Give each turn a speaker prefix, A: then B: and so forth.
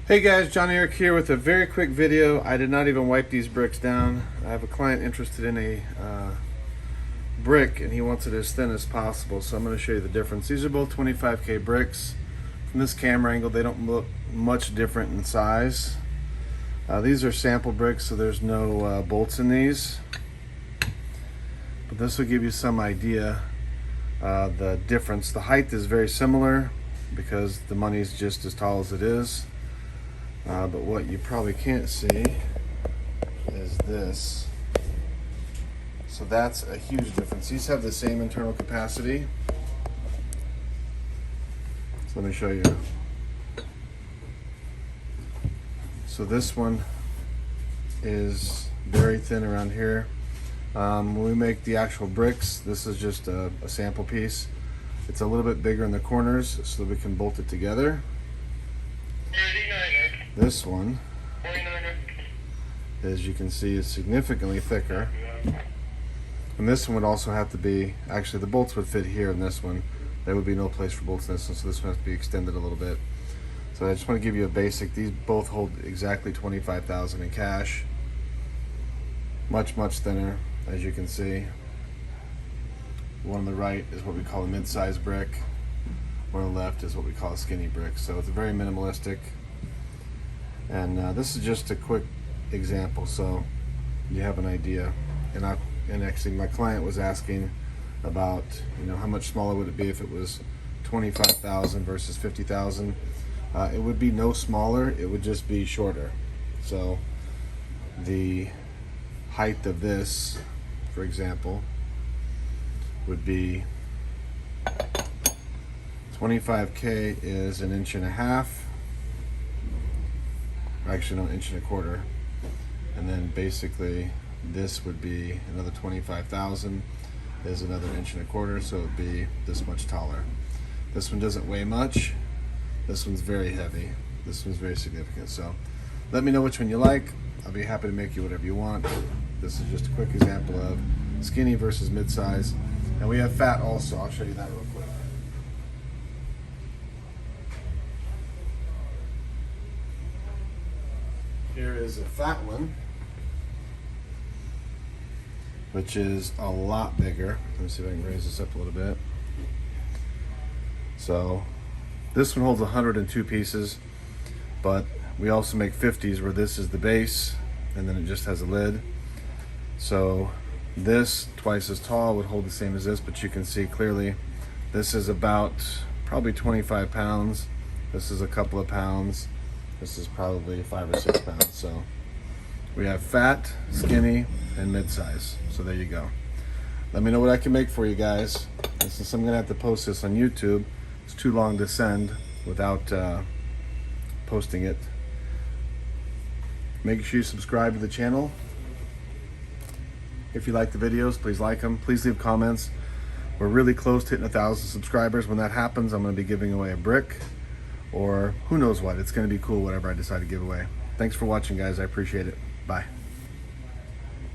A: Hey guys, John Eric here with a very quick video. I did not even wipe these bricks down. I have a client interested in a brick and he wants it as thin as possible, so I'm going to show you the difference. These are both 25K bricks. From this camera angle they don't look much different in size. These are sample bricks, so there's no bolts in these, but this will give you some idea the difference. The height is very similar because the money is just as tall as it is. But what you probably can't see is this. So that's a huge difference. These have the same internal capacity. So let me show you. So this one is very thin around here. When we make the actual bricks, this is just a sample piece. It's a little bit bigger in the corners so that we can bolt it together. This one, as you can see, is significantly thicker. And this one would also have to be, actually the bolts would fit here in this one. There would be no place for bolts in this one, so this one has to be extended a little bit. So I just want to give you a basic. These both hold exactly $25,000 in cash. Much thinner, as you can see. The one on the right is what we call a mid-size brick. One on the left is what we call a skinny brick. So it's very minimalistic. And this is just a quick example, so you have an idea. And actually, my client was asking about, how much smaller would it be if it was 25,000 versus 50,000. It would be no smaller; it would just be shorter. So the height of this, for example, would be 25K is 1.5 inches. Actually, no, 1.25 inches. And then basically this would be another 25,000 is another 1.25 inches, so it would be this much taller. This one doesn't weigh much. This one's very heavy. This one's very significant. So let me know which one you like. I'll be happy to make you whatever you want. This is just a quick example of skinny versus mid-size. And we have fat also. I'll show you that real quick. Here is a fat one, which is a lot bigger. Let me see if I can raise this up a little bit. So this one holds 102 pieces, but we also make 50s where this is the base and then it just has a lid. So this, twice as tall, would hold the same as this, but you can see clearly this is about probably 25 pounds. This is a couple of pounds. This is probably 5 or 6 pounds. So we have fat, skinny, and mid-size. So there you go. Let me know what I can make for you guys. And since I'm gonna have to post this on YouTube, it's too long to send without posting it. Make sure you subscribe to the channel. If you like the videos, please like them. Please leave comments. We're really close to hitting 1,000 subscribers. When that happens, I'm gonna be giving away a brick, or who knows what. It's going to be cool, whatever I decide to give away. Thanks for watching, guys. I appreciate it. Bye.